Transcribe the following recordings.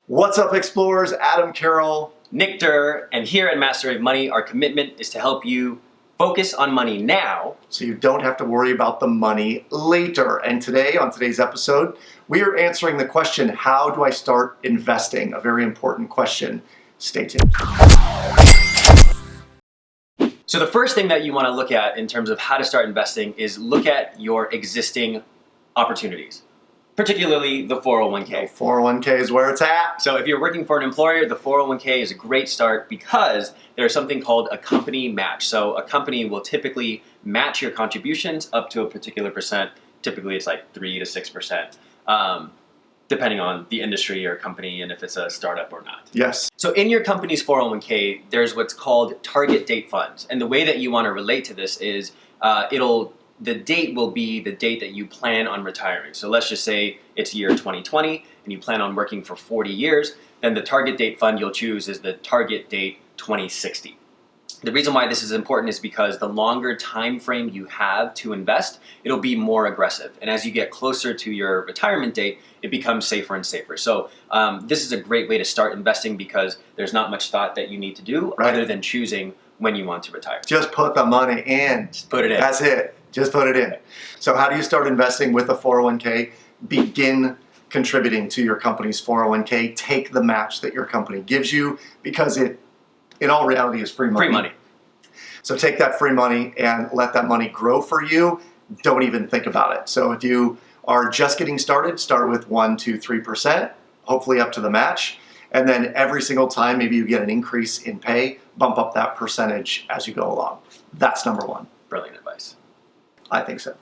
What's up, explorers? Adam Carroll, Nick Durr, and here at Mastery of Money, our commitment is to help you focus on money now so you don't have to worry about the money later. And today, on today's episode, we are answering the question, how do I start investing? A very important question. Stay tuned. So the first thing that you want to look at in terms of how to start investing is look at your existing opportunities, particularly the 401k. 401k is where it's at. So if you're working for an employer, the 401k is a great start because there's something called a company match. So a company will typically match your contributions up to a particular percent. Typically it's like 3 to 6%, depending on the industry or company and if it's a startup or not. Yes. So in your company's 401k, there's what's called target date funds. And the way that you want to relate to this is the date will be the date that you plan on retiring. So let's just say it's year 2020 and you plan on working for 40 years, then the target date fund you'll choose is the target date 2060. The reason why this is important is because the longer time frame you have to invest, it'll be more aggressive. And as you get closer to your retirement date, it becomes safer and safer. So this is a great way to start investing because there's not much thought that you need to do other than choosing when you want to retire. Just put the money in. Just put it in. That's it. Just put it in. So how do you start investing with a 401k? Begin contributing to your company's 401k. Take the match that your company gives you because it, in all reality, is free money. Free money. So take that free money and let that money grow for you. Don't even think about it. So if you are just getting started, start with 1, 2, 3%, hopefully up to the match. And then every single time maybe you get an increase in pay, bump up that percentage as you go along. That's number one. Brilliant advice. I think so.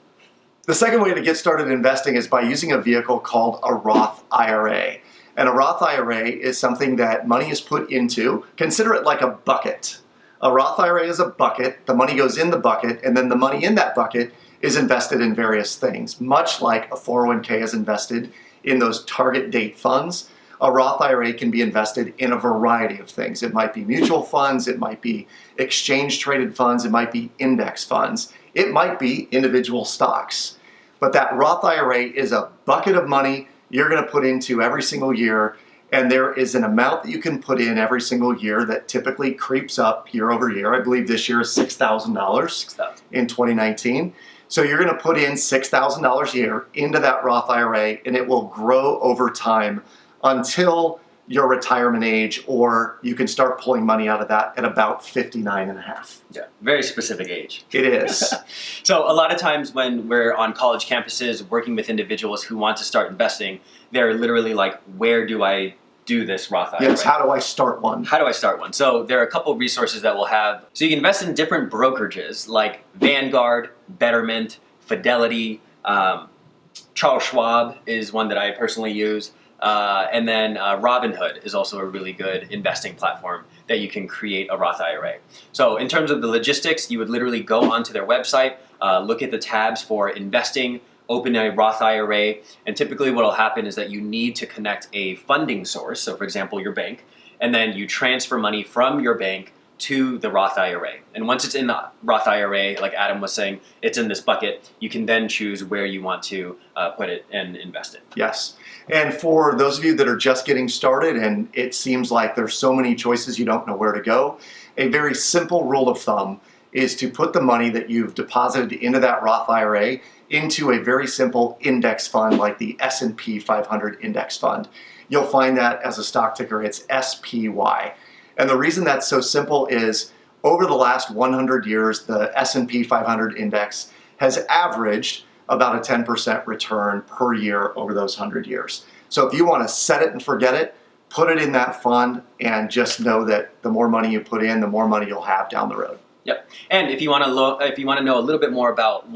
The second way to get started investing is by using a vehicle called a Roth IRA. And a Roth IRA is something that money is put into. Consider it like a bucket. A Roth IRA is a bucket. The money goes in the bucket, and then the money in that bucket is invested in various things. Much like a 401k is invested in those target date funds, a Roth IRA can be invested in a variety of things. It might be mutual funds, it might be exchange traded funds, it might be index funds, it might be individual stocks. But that Roth IRA is a bucket of money you're going to put into every single year, and there is an amount that you can put in every single year that typically creeps up year over year. I believe this year is $6,000 in 2019. So you're going to put in $6,000 a year into that Roth IRA, and it will grow over time until your retirement age, or you can start pulling money out of that at about 59 and a half. Yeah, very specific age. It is. So a lot of times when we're on college campuses working with individuals who want to start investing, they're literally like, where do I do this Roth IRA? Yes, how do I start one? How do I start one? So there are a couple of resources that we'll have. So you can invest in different brokerages like Vanguard, Betterment, Fidelity, Charles Schwab is one that I personally use. And then Robinhood is also a really good investing platform that you can create a Roth IRA. So in terms of the logistics, you would literally go onto their website, look at the tabs for investing, open a Roth IRA, and typically what will happen is that you need to connect a funding source, so for example your bank, and then you transfer money from your bank to the Roth IRA. And once it's in the Roth IRA, like Adam was saying, it's in this bucket, you can then choose where you want to put it and invest it. Yes. And for those of you that are just getting started and it seems like there's so many choices you don't know where to go, a very simple rule of thumb is to put the money that you've deposited into that Roth IRA into a very simple index fund like the S&P 500 index fund. You'll find that as a stock ticker, it's SPY. And the reason that's so simple is over the last 100 years, the S&P 500 index has averaged about a 10% return per year over those 100 years. So if you want to set it and forget it, put it in that fund and just know that the more money you put in, the more money you'll have down the road. Yep. And if you want to know a little bit more about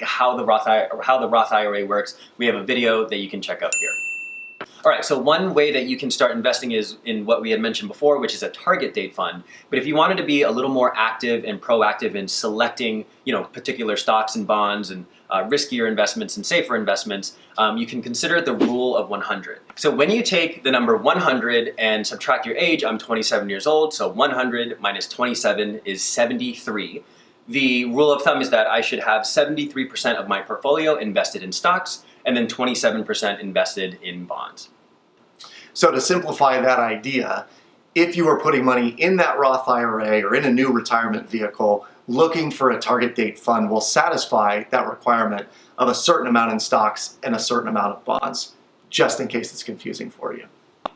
how the Roth IRA works, we have a video that you can check out here. All right, so one way that you can start investing is in what we had mentioned before, which is a target date fund. But if you wanted to be a little more active and proactive in selecting, particular stocks and bonds and riskier investments and safer investments, you can consider the rule of 100. So when you take the number 100 and subtract your age, I'm 27 years old, so 100 minus 27 is 73. The rule of thumb is that I should have 73% of my portfolio invested in stocks and then 27% invested in bonds. So to simplify that idea, if you are putting money in that Roth IRA or in a new retirement vehicle, looking for a target date fund will satisfy that requirement of a certain amount in stocks and a certain amount of bonds, just in case it's confusing for you.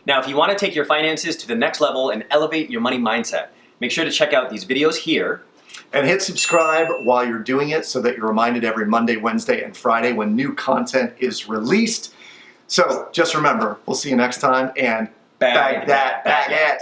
Now, if you want to take your finances to the next level and elevate your money mindset, make sure to check out these videos here. And hit subscribe while you're doing it so that you're reminded every Monday, Wednesday, and Friday when new content is released. So just remember, we'll see you next time, and bag that baguette.